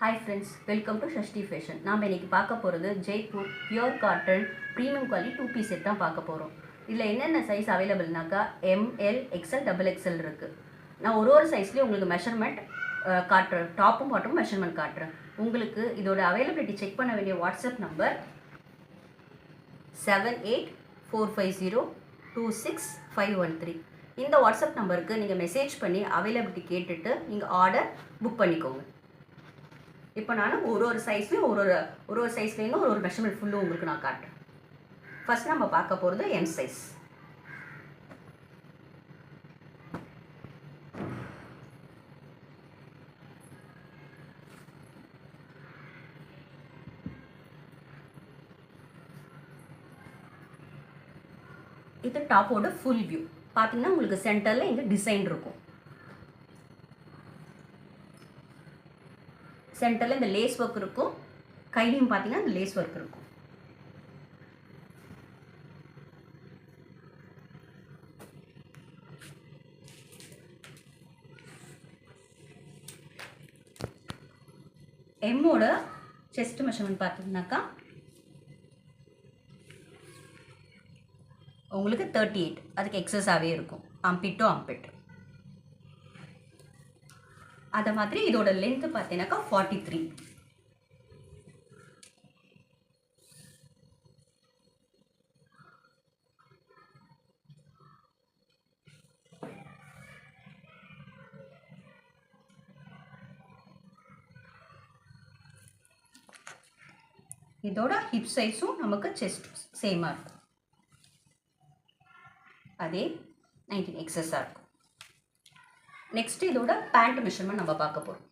Hi friends, welcome to Shashti fashion. நாம் இன்றைக்கி பார்க்க போகிறது Jaipur pure cotton premium quality 2 set தான் பார்க்க போகிறோம். இதில் என்னென்ன சைஸ் அவைலபிள்னாக்கா எம்எல் எக்ஸ்எல் XXL இருக்குது. நான் ஒரு சைஸ்லேயும் உங்களுக்கு மெஷர்மெண்ட் காட்டுறேன், டாப்பும் பாட்டும் மெஷர்மெண்ட் காட்டுறேன். உங்களுக்கு இதோட அவைலபிலிட்டி செக் பண்ண வேண்டிய வாட்ஸ்அப் நம்பர் 7845026513. இந்த வாட்ஸ்அப் நம்பருக்கு நீங்கள் மெசேஜ் பண்ணி அவைலபிலிட்டி கேட்டுட்டு நீங்கள் ஆர்டர் புக் பண்ணிக்கோங்க. இப்போ நான் ஒரு சைஸ்லையும் ஒரு சைஸ்லேருந்து ஒரு மெஷர்மெண்ட் ஃபுல்லும் உங்களுக்கு நான் காட்டுறேன். ஃபர்ஸ்ட் நம்ம பார்க்க போகிறது எம் சைஸ். இது டாப்போட ஃபுல் வியூ. பார்த்தீங்கன்னா உங்களுக்கு சென்டரில் இங்கே டிசைன் இருக்கும். சென்டரில் இந்த லேஸ் ஒர்க் இருக்கும். கையிலையும் பார்த்தீங்கன்னா இந்த லேஸ் ஒர்க் இருக்கும். எம்மோட செஸ்ட் மெஷர்மெண்ட் பார்த்தீங்கன்னாக்கா உங்களுக்கு 38, அதுக்கு எக்ஸஸாகவே இருக்கும். Ambit to ambit. அதை மாதிரி இதோட லென்த்து பார்த்தீங்கன்னாக்கா 43. இதோட ஹிப் சைஸும் நமக்கு செஸ்ட் சேமாக இருக்கும். அதே 19 எக்ஸஸாக இருக்கும். நெக்ஸ்ட் இதோட பேண்ட் மெஷர்மெண்ட் நம்ம பார்க்க போகிறோம்.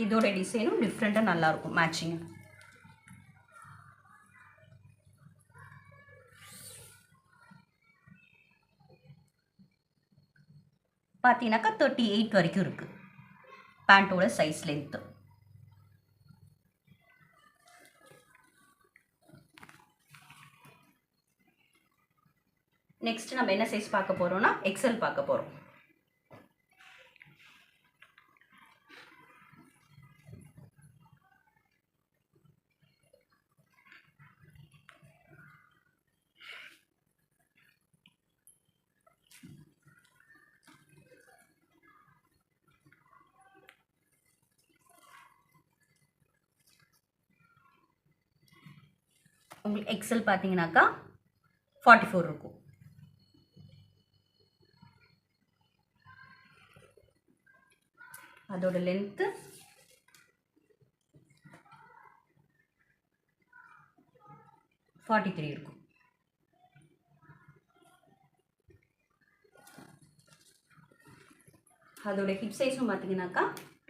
இதோட டிசைனும் டிஃப்ரெண்ட்டாக நல்லாயிருக்கும், மேட்சிங். பார்த்தீங்கன்னாக்கா 38 வரைக்கும் இருக்குது பேண்ட்டோட சைஸ் லென்த்து. நெக்ஸ்ட் நம்ம என்ன சைஸ் பார்க்க போகிறோம்னா எக்ஸ்எல் பார்க்க போகிறோம். உங்களுக்கு எக்ஸ்எல் பார்த்தீங்கன்னாக்கா 44 இருக்கும். அதோட லென்த்து 43 இருக்கும். அதோட ஹிப் சைஸும் பார்த்தீங்கன்னாக்கா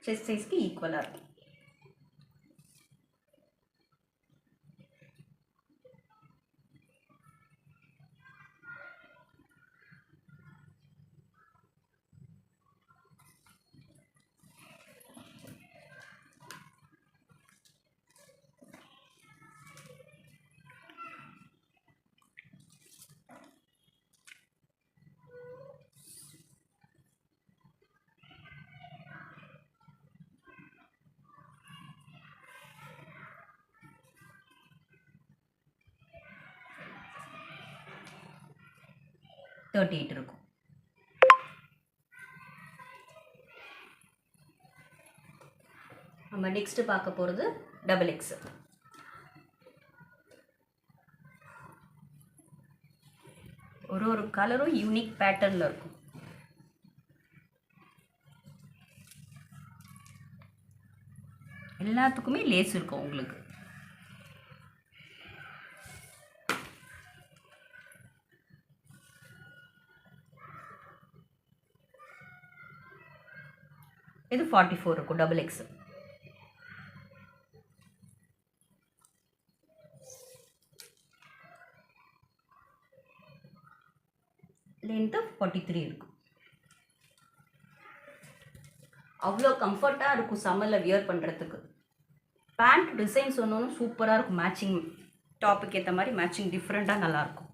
செஸ்ட் சைஸ்க்கு ஈக்குவலாக இருக்கும். இருக்கும். நம்ம நெக்ஸ்ட் பார்க்க போகிறது XXL. ஒரு கலரும் யூனிக் பேட்டர்னில் இருக்கும். எல்லாத்துக்குமே லேஸ் இருக்கும் உங்களுக்கு. இது 44 இருக்கும் XXL. லென்த்து 43 இருக்கும். அவ்வளோ கம்ஃபர்ட்டாக இருக்கும் சம்மரில் வியர் பண்ணுறதுக்கு. பேண்ட் டிசைன் சொன்னோன்னு சூப்பராக இருக்கும். மேட்சிங் டாப்புக்கு ஏற்ற மாதிரி மேட்சிங் டிஃப்ரெண்ட்டாக நல்லாயிருக்கும்.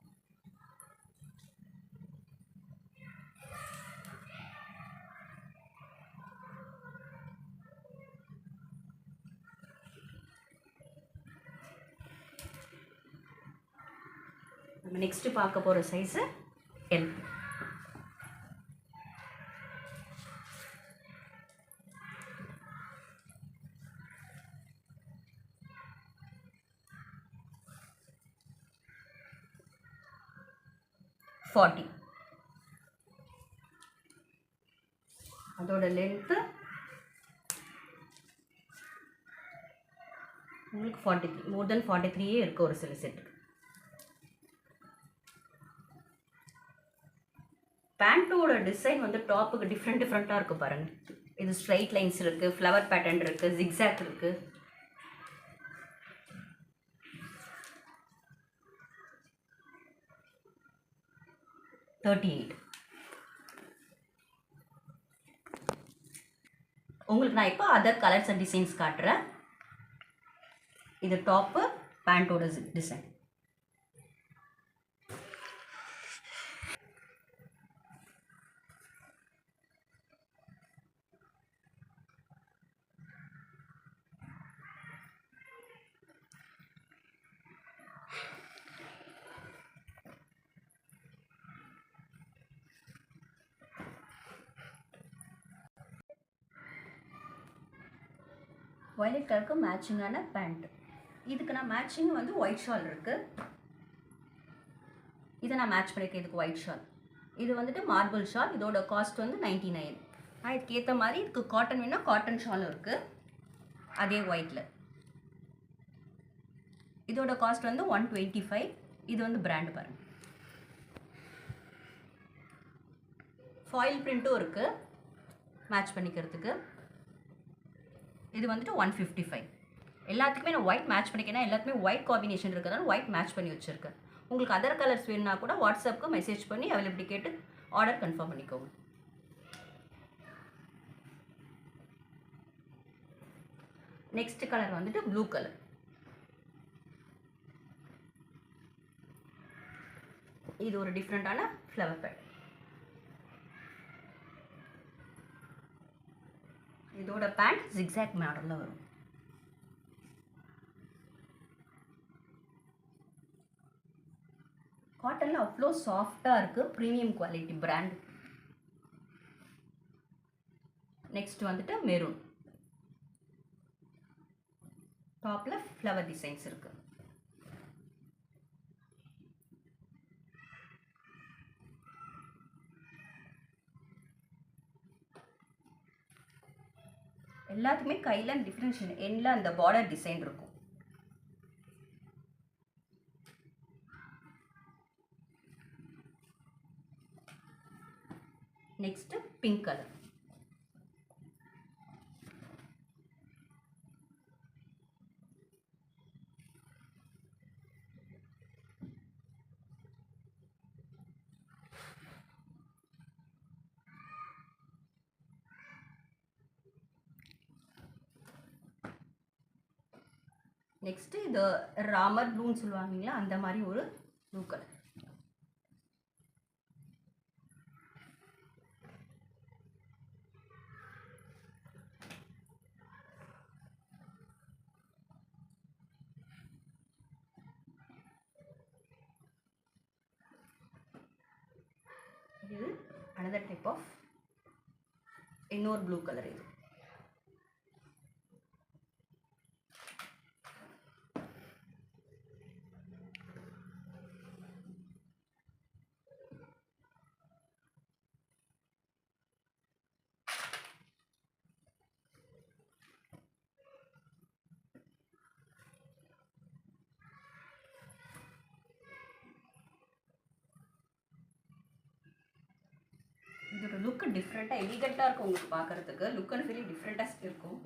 நெக்ஸ்ட்டு பார்க்க போகிற சைஸு எல். அதோட லென்த்து உங்களுக்கு 43, மோர் தென் 43 இருக்குது ஒரு சில செட்டுக்கு. பேண்ட்டோட டிசைன் வந்து டாப்புக்கு டிஃப்ரெண்ட்டாக இருக்குது பாருங்கள். இது ஸ்ட்ரைட் லைன்ஸ் இருக்குது, ஃப்ளவர் பேட்டர்ன் இருக்குது, ஜிக்ஸாக் இருக்குது. உங்களுக்கு நான் இப்போ அதர் கலர்ஸ் அண்ட் டிசைன்ஸ் காட்டுறேன். இது டாப்பு, பேண்ட்டோட டிசைன். வயலட் கலருக்கு மேட்சிங்கான பேண்ட். இதுக்கு நான் மேட்சிங் வந்து ஒயிட் ஷால் இருக்குது. இதை நான் மேட்ச் பண்ணியிருக்கேன். இதுக்கு ஒயிட் ஷால். இது வந்துட்டு மார்பிள் ஷால். இதோட காஸ்ட் வந்து 99. நான் இதுக்கு ஏற்ற மாதிரி இதுக்கு காட்டன் வேணால் காட்டன் ஷாலும் இருக்குது, அதே ஒயிட்டில். இதோட காஸ்ட் வந்து 125. இது வந்து பிராண்டு பாருங்கள். ஃபாயில் பிரிண்ட்டும் இருக்குது மேட்ச் பண்ணிக்கிறதுக்கு. இது வந்துட்டு 155. எல்லாத்துக்குமே நான் ஒயிட் மேட்ச் பண்ணிக்கிறேன். எல்லாத்துக்குமே ஒயிட் காம்பினேஷன் இருக்கிறதால ஒயிட் மேட்ச் பண்ணி வச்சுருக்கேன். உங்களுக்கு அதர் கலர்ஸ் வேணுன்னா கூட வாட்ஸ்அப்புக்கு மெசேஜ் பண்ணி அவைலபிலிட்டி கேட்டு ஆர்டர் கன்ஃபார்ம் பண்ணிக்கோங்க. நெக்ஸ்ட் கலர் வந்துட்டு ப்ளூ கலர். இது ஒரு டிஃப்ரெண்ட்டான ஃப்ளவர் பேட். இதோட பேண்ட் ஜிக்ஸாக் மாடலில் வரும். காட்டனில் அவ்வளோ சாஃப்டாக இருக்குது, ப்ரீமியம் குவாலிட்டி பிராண்ட். நெக்ஸ்ட் வந்துட்டு மெரூன். டாப்பில் ஃப்ளவர் டிசைன்ஸ் இருக்குது. எல்லாத்துக்குமே கையில் டிஃப்ரென்ஷியேஷன் எண்டில் அந்த பார்டர் டிசைன் இருக்கும். Next pink colour. நெக்ஸ்ட் இது ராமர் ப்ளூன்னு சொல்லுவாங்களா, அந்த மாதிரி ஒரு ப்ளூ கலர். இது அனதர் டைப் ஆஃப் இன்னொரு ப்ளூ கலர். இது இதோட லுக்கு டிஃப்ரெண்ட்டாக எலிகண்ட்டாக இருக்கும். உங்களுக்கு பார்க்குறதுக்கு லுக் அண்ட் ஃபீல் டிஃப்ரெண்ட்டாக இருக்கும்.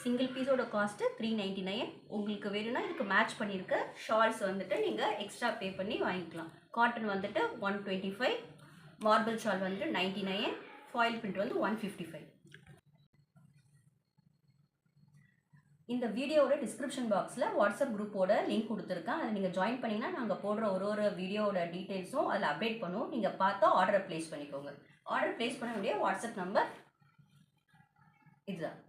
சிங்கிள் பீஸோட காஸ்ட்டு 399. உங்களுக்கு வேணும்னா இதுக்கு மேட்ச் பண்ணியிருக்க ஷால்ஸ் வந்துட்டு நீங்கள் எக்ஸ்ட்ரா பே பண்ணி வாங்கிக்கலாம். காட்டன் வந்துட்டு 125, மார்பிள் ஷால் வந்துட்டு 99, ஃபாயில் பிரிண்ட் வந்து 155. இந்த வீடியோவோட டிஸ்கிரிப்ஷன் பாக்ஸில் வாட்ஸ்அப் குரூப்போட லிங்க் கொடுத்துருக்கேன். அதை நீங்கள் ஜாயின் பண்ணிங்கன்னா நாங்கள் போடுற ஒரு வீடியோவோட டீட்டெயில்ஸும் அதில் அப்டேட் பண்ணுவோம். நீங்கள் பார்த்தா ஆர்டரை ப்ளேஸ் பண்ணிக்கோங்க. ஆர்டர் ப்ளேஸ் பண்ண வேண்டிய வாட்ஸ்அப் நம்பர் இதுதான்.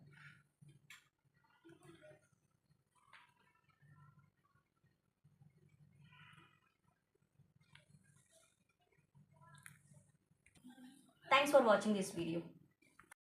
Thanks for watching this video.